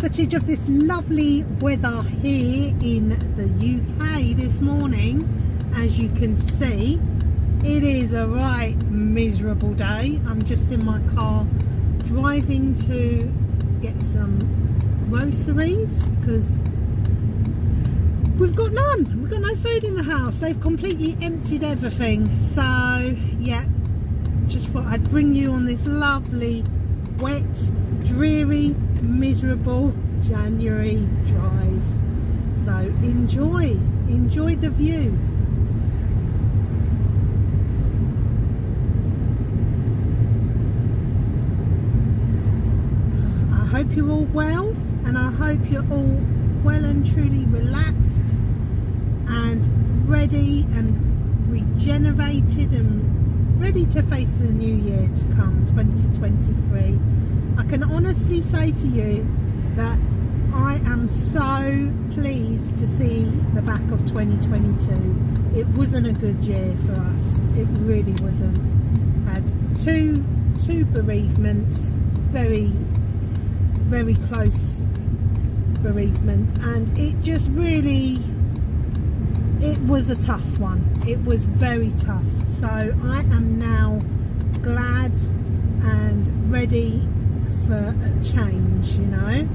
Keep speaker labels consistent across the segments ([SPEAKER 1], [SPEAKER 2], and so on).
[SPEAKER 1] footage of this lovely weather here in the UK this morning. As you can see, it is a right miserable day. I'm just in my car driving to get some groceries because we've got none. We've got no food in the house. They've completely emptied everything. So yeah, just thought I'd bring you on this lovely, wet, dreary, miserable January drive. So enjoy the view. I hope you're all well, and I hope you're all well and truly relaxed and ready and regenerated and ready to face the new year to come, 2023. I can honestly say to you that I am so pleased to see the back of 2022. It wasn't a good year for us. It really wasn't. Had two bereavements, very close bereavements, and it just really, it was a tough one. It was very tough. So I am now glad and ready for a change, you know.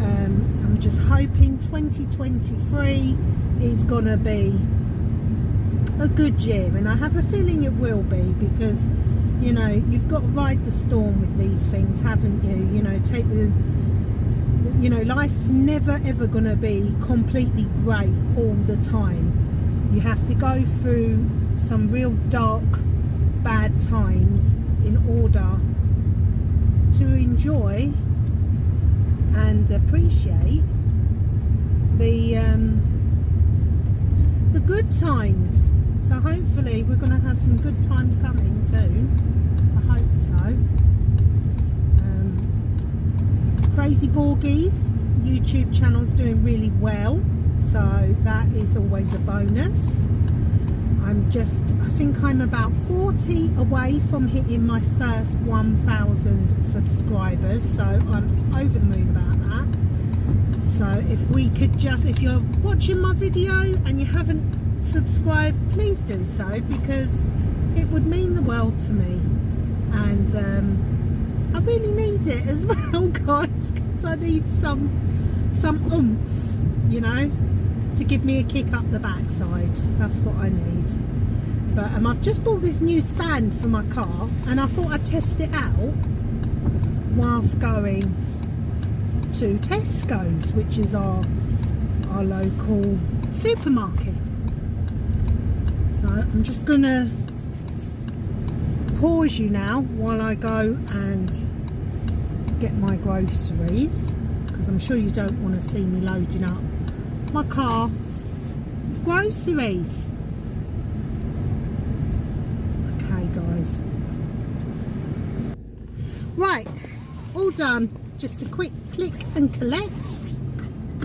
[SPEAKER 1] I'm just hoping 2023 is gonna be a good year, and I have a feeling it will be, because you know, you've got to ride the storm with these things, haven't you? You know, take the, you know, life's never ever gonna be completely great all the time. You have to go through some real dark, bad times in order to enjoy and appreciate the good times. So hopefully we're going to have some good times coming soon. I hope so. Crazy Borgies YouTube channel's doing really well, so that is always a bonus. I think I'm about 40 away from hitting my first 1,000 subscribers, so I'm over the moon about that. So if we could just, if you're watching my video and you haven't subscribed, please do so, because it would mean the world to me, and I really need it as well, guys, because I need some oomph, you know, to give me a kick up the backside. That's what I need. But I've just bought this new stand for my car, and I thought I'd test it out whilst going to Tesco's, which is our local supermarket. So I'm just gonna pause you now while I go and get my groceries, because I'm sure you don't want to see me loading up my car with groceries. Okay guys, right, all done. Just a quick click and collect,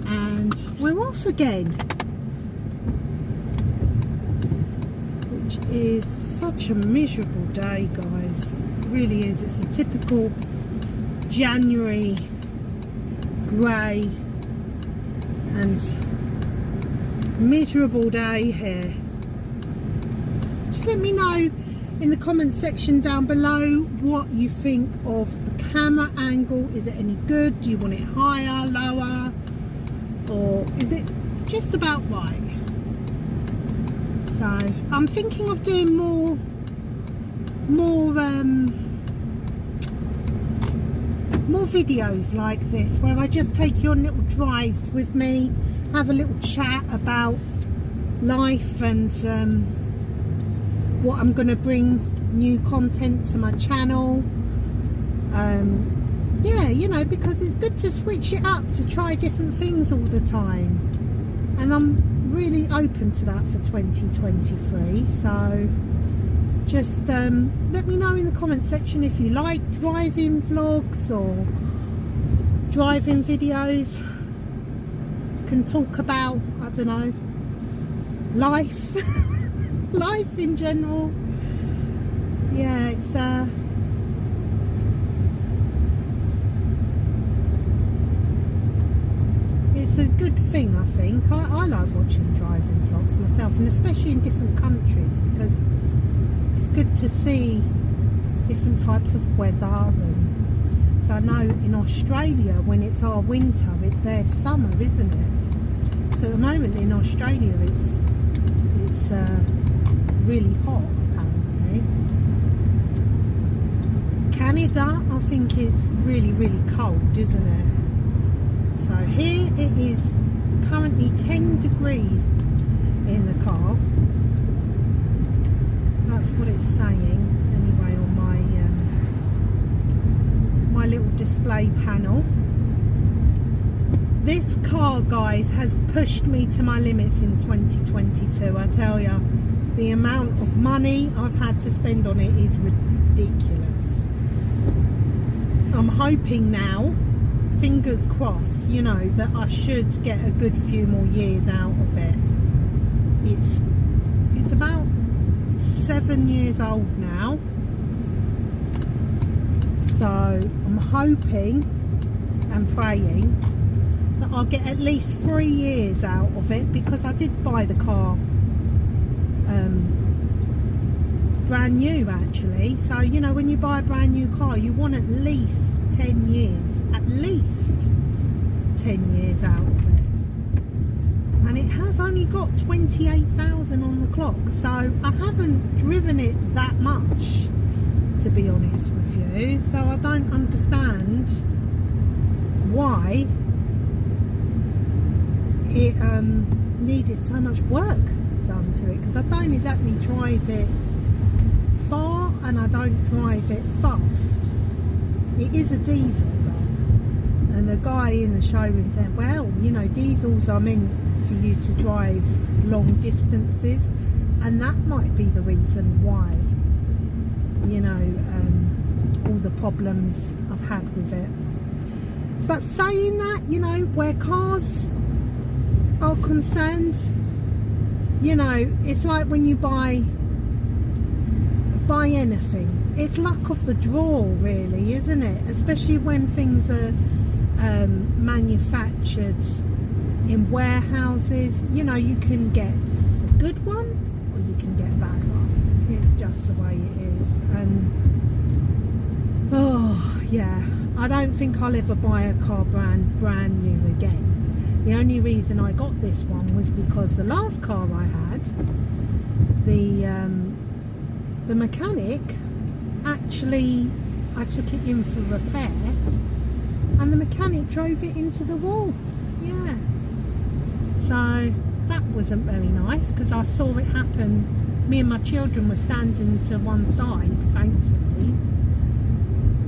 [SPEAKER 1] and we're off again, which is such a miserable day, guys. It really is. It's a typical January grey and miserable day here. Just let me know in the comment section down below what you think of the camera angle. Is it any good? Do you want it higher, lower, or is it just about right? So I'm thinking of doing more videos like this, where I just take you on little drives with me, have a little chat about life and what I'm going to bring new content to my channel. Yeah, you know, because it's good to switch it up, to try different things all the time, and I'm really open to that for 2023. So just let me know in the comment section if you like driving vlogs or driving videos. Can talk about, I don't know, life life in general. Yeah, it's it's a good thing, I think. I like watching driving vlogs myself, and especially in different countries, because it's good to see different types of weather. And so I know in Australia, when it's our winter, it's their summer, isn't it? So at the moment in Australia, it's really hot, apparently. Canada, I think it's really, really cold, isn't it? So here it is currently 10 degrees in the car. That's what it's saying anyway on my little display panel. This car, guys, has pushed me to my limits in 2022. I tell you, the amount of money I've had to spend on it is ridiculous. I'm hoping now, fingers crossed, you know, that I should get a good few more years out of it. It's about 7 years old now, so I'm hoping and praying that I'll get at least 3 years out of it, because I did buy the car brand new, actually. So, you know, when you buy a brand new car, you want at least 10 years, at least 10 years out of it. And it has only got 28,000 on the clock, so I haven't driven it that much, to be honest with you. So I don't understand why it needed so much work done to it, because I don't exactly drive it far and I don't drive it fast. It is a diesel though, and the guy in the showroom said, well, you know, diesels are meant for you to drive long distances, and that might be the reason why, you know, all the problems I've had with it. But saying that, you know, where cars are concerned, you know, it's like when you buy anything, it's luck of the draw, really, isn't it? Especially when things are manufactured in warehouses. You know, you can get a good one or you can get a bad one. It's just the way it is. And oh yeah, I don't think I'll ever buy a car brand new again. The only reason I got this one was because the last car I had, the mechanic, actually, I took it in for repair and the mechanic drove it into the wall. Yeah, so that wasn't very nice, because I saw it happen. Me and my children were standing to one side, thankfully,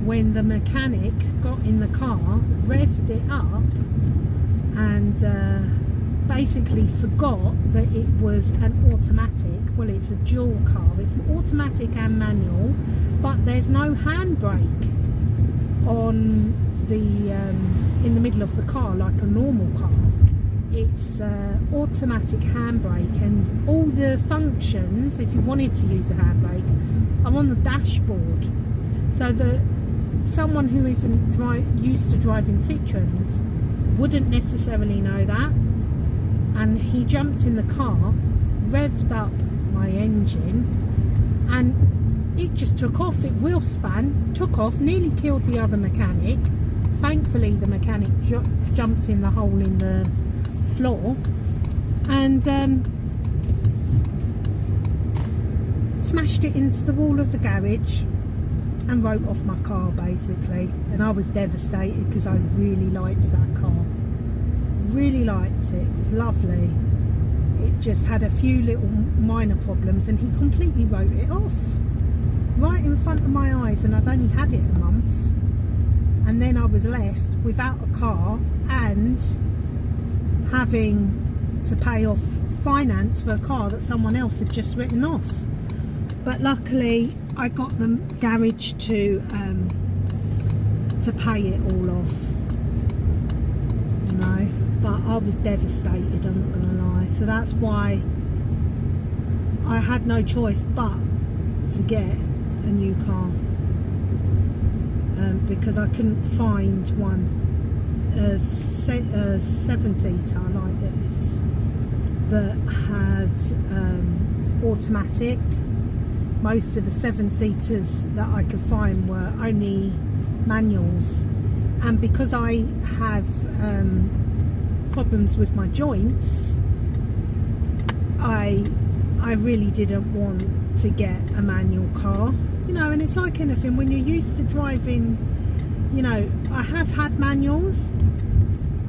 [SPEAKER 1] when the mechanic got in the car, revved it up, and basically forgot that it was an automatic. Well, it's a dual car, it's automatic and manual, but there's no handbrake on the in the middle of the car like a normal car. It's automatic handbrake, and all the functions, if you wanted to use a handbrake, are on the dashboard, so that someone who isn't used to driving Citroens wouldn't necessarily know that. And he jumped in the car, revved up my engine, and it just took off. It wheel span, took off, nearly killed the other mechanic. Thankfully the mechanic jumped in the hole in the floor and smashed it into the wall of the garage and wrote off my car, basically. And I was devastated, because I really liked that car. Really liked it. It was lovely. It just had a few little minor problems, and he completely wrote it off right in front of my eyes, and I'd only had it a month, and then I was left without a car and having to pay off finance for a car that someone else had just written off. But luckily I got the garage to pay it all off, you know. But I was devastated, I'm not going to lie. So that's why I had no choice but to get a new car, because I couldn't find one seven-seater like this that had automatic. Most of the seven-seaters that I could find were only manuals, and because I have problems with my joints, I really didn't want to get a manual car, you know. And it's like anything, when you're used to driving, you know, I have had manuals,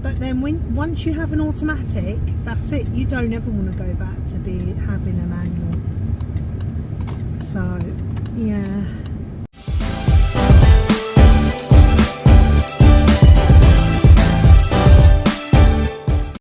[SPEAKER 1] but then once you have an automatic, that's it, you don't ever want to go back to having a manual. So yeah.